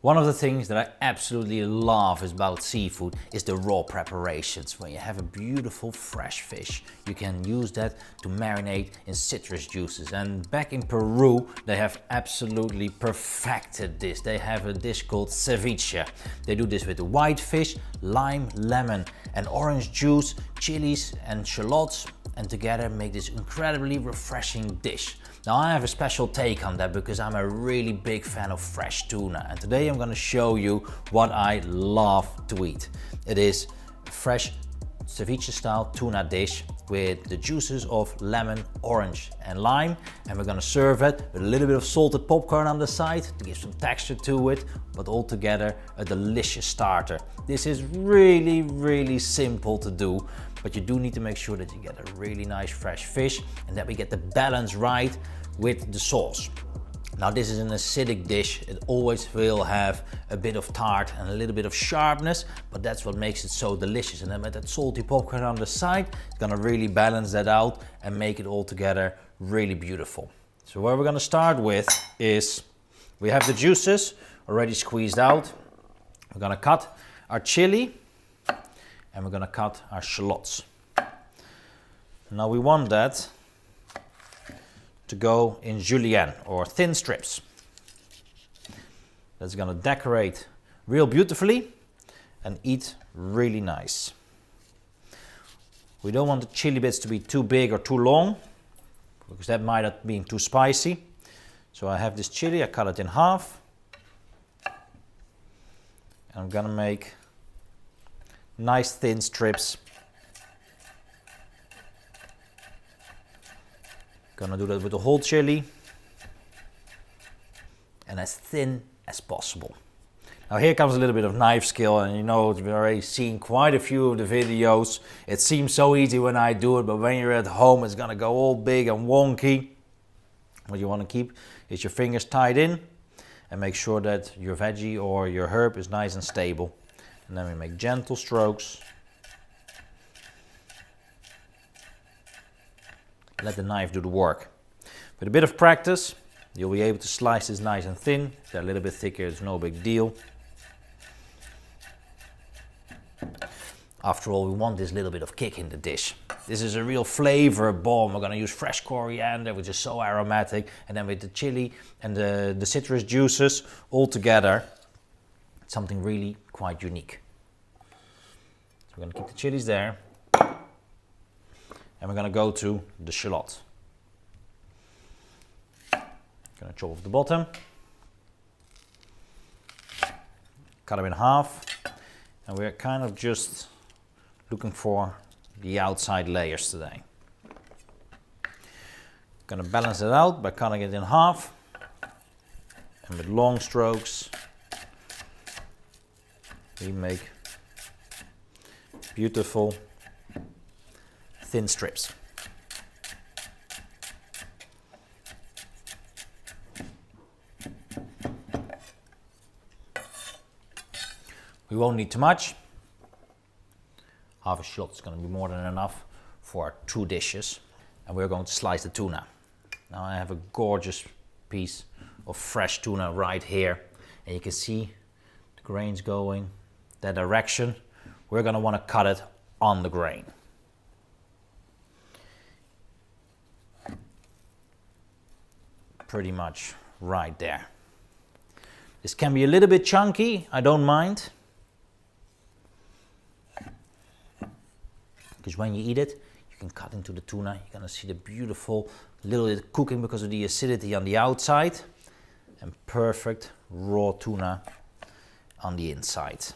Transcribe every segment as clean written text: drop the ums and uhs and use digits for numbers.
One of the things that I absolutely love about seafood is the raw preparations. When you have a beautiful fresh fish, you can use that to marinate in citrus juices. And back in Peru, they have absolutely perfected this. They have a dish called ceviche. They do this with the white fish, lime, lemon and orange juice, chilies and shallots, and together make this incredibly refreshing dish. Now I have a special take on that because I'm a really big fan of fresh tuna, and today I'm going to show you what I love to eat. It is a fresh ceviche style tuna dish with the juices of lemon, orange and lime, and we're going to serve it with a little bit of salted popcorn on the side to give some texture to it, but altogether a delicious starter. This is really simple to do, but you do need to make sure that you get a really nice fresh fish and that we get the balance right with the sauce. Now this is an acidic dish. It always will have a bit of tart and a little bit of sharpness, but that's what makes it so delicious. And then with that salty popcorn on the side, it's gonna really balance that out and make it all together really beautiful. So what we're gonna start with is, we have the juices already squeezed out. We're gonna cut our chili and we're gonna cut our shallots. Now we want that to go in julienne or thin strips. That's gonna decorate real beautifully and eat really nice. We don't want the chili bits to be too big or too long because that might have been too spicy. So I have this chili, I cut it in half. And I'm gonna make nice thin strips. Gonna do that with the whole chili and as thin as possible. Now here comes a little bit of knife skill, and you know, we've already seen quite a few of the videos. It seems so easy when I do it, but when you're at home it's gonna go all big and wonky. What you want to keep is your fingers tied in and make sure that your veggie or your herb is nice and stable. And then we make gentle strokes. Let the knife do the work. With a bit of practice, you'll be able to slice this nice and thin. If they're a little bit thicker, it's no big deal. After all, we want this little bit of kick in the dish. This is a real flavor bomb. We're gonna use fresh coriander, which is so aromatic, and then with the chili and the citrus juices all together, it's something really quite unique. So we're gonna keep the chilies there. And we're gonna go to the shallot. Gonna chop off the bottom, cut them in half, and we're kind of just looking for the outside layers today. Gonna balance it out by cutting it in half, and with long strokes we make beautiful thin strips. We won't need too much. Half a shallot is going to be more than enough for our 2 dishes. And we're going to slice the tuna. Now I have a gorgeous piece of fresh tuna right here. And you can see the grains going that direction. We're going to want to cut it on the grain. Pretty much right there. This can be a little bit chunky, I don't mind. Because when you eat it, you can cut into the tuna. You're gonna see the beautiful little bit cooking because of the acidity on the outside and perfect raw tuna on the inside.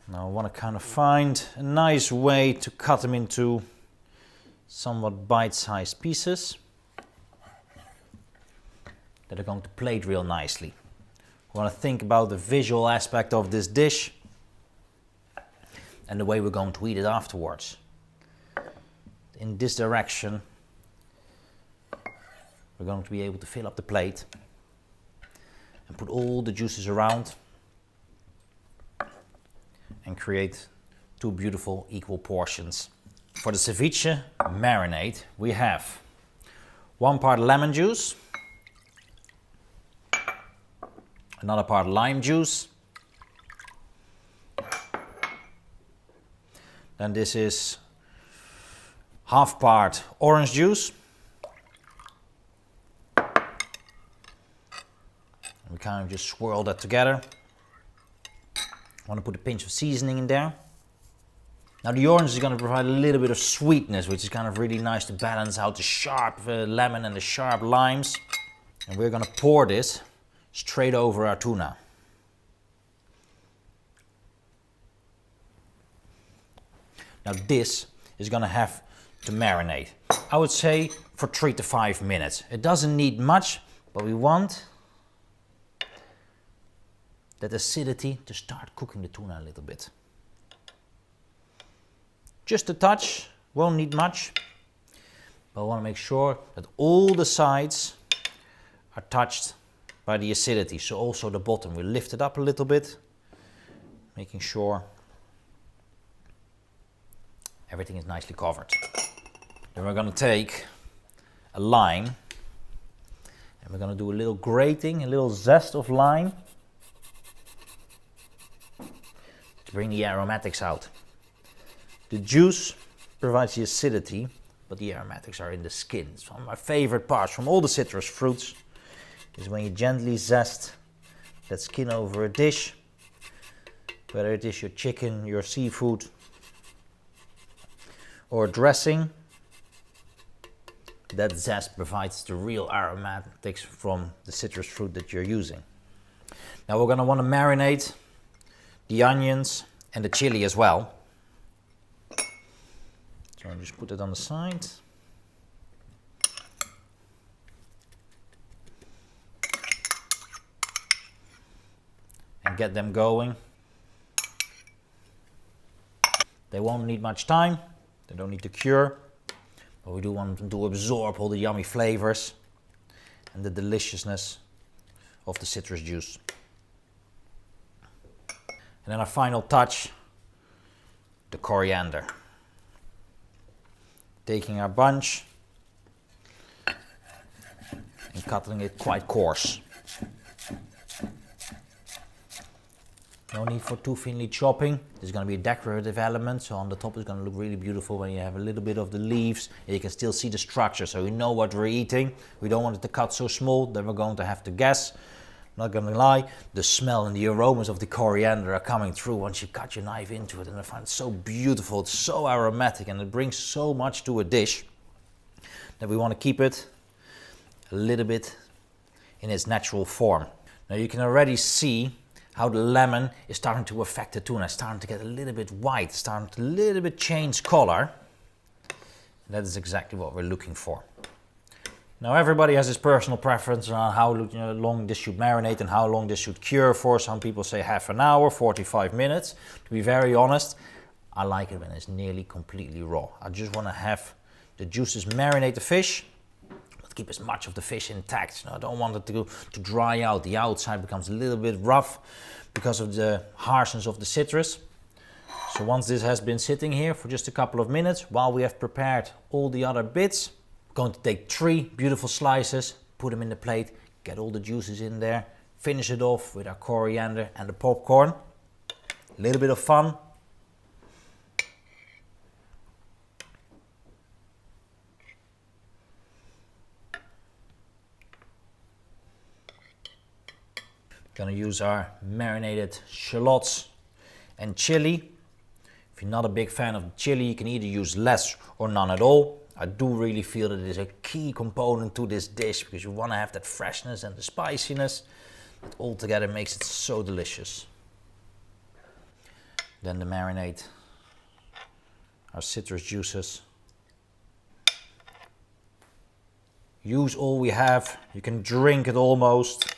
Now I want to kind of find a nice way to cut them into somewhat bite-sized pieces that are going to plate real nicely. We want to think about the visual aspect of this dish and the way we're going to eat it afterwards. In this direction, we're going to be able to fill up the plate and put all the juices around and create 2 beautiful equal portions. For the ceviche marinade, we have 1 part lemon juice, Another part lime juice. Then this is half part orange juice. We kind of just swirl that together. I want to put a pinch of seasoning in there. Now the orange is going to provide a little bit of sweetness, which is kind of really nice to balance out the sharp lemon and the sharp limes. And we're going to pour this straight over our tuna. Now this is going to have to marinate. I would say for 3 to 5 minutes. It doesn't need much, but we want that acidity to start cooking the tuna a little bit. Just a touch, won't need much, but I want to make sure that all the sides are touched by the acidity. So also the bottom, we lift it up a little bit, making sure everything is nicely covered. Then we're going to take a lime and we're going to do a little grating, a little zest of lime to bring the aromatics out. The juice provides the acidity, but the aromatics are in the skin. It's one of my favorite parts from all the citrus fruits is when you gently zest that skin over a dish, whether it is your chicken, your seafood, or dressing. That zest provides the real aromatics from the citrus fruit that you're using. Now we're going to want to marinate the onions and the chili as well. So I'll just put it on the side. And get them going. They won't need much time. They don't need to cure. But we do want them to absorb all the yummy flavors and the deliciousness of the citrus juice. And then our final touch, the coriander. Taking our bunch and cutting it quite coarse. No need for too thinly chopping. There's going to be a decorative element, so on the top it's going to look really beautiful when you have a little bit of the leaves and you can still see the structure, so we know what we're eating. We don't want it to cut so small that we're going to have to guess. Not going to lie, the smell and the aromas of the coriander are coming through once you cut your knife into it, and I find it so beautiful, it's so aromatic, and it brings so much to a dish that we want to keep it a little bit in its natural form. Now you can already see how the lemon is starting to affect the tuna. It's starting to get a little bit white, starting to a little bit change color. And that is exactly what we're looking for. Now everybody has his personal preference on how long this should marinate and how long this should cure for. Some people say half an hour, 45 minutes. To be very honest, I like it when it's nearly completely raw. I just want to have the juices marinate the fish, but keep as much of the fish intact. I don't want it to dry out. The outside becomes a little bit rough because of the harshness of the citrus. So once this has been sitting here for just a couple of minutes, while we have prepared all the other bits, I'm going to take 3 beautiful slices, put them in the plate, get all the juices in there, finish it off with our coriander and the popcorn. A little bit of fun. Gonna use our marinated shallots and chili. If you're not a big fan of chili, you can either use less or none at all. I do really feel that it is a key component to this dish because you want to have that freshness and the spiciness that all together makes it so delicious. Then the marinade, our citrus juices. Use all we have. You can drink it almost.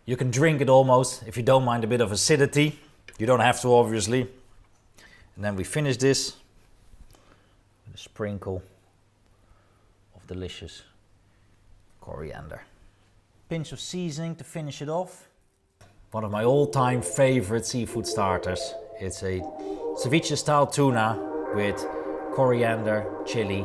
You can drink it almost if you don't mind a bit of acidity. You don't have to, obviously. And then we finish this with a sprinkle of delicious coriander. Pinch of seasoning to finish it off. One of my all-time favorite seafood starters. It's a ceviche style tuna with coriander, chili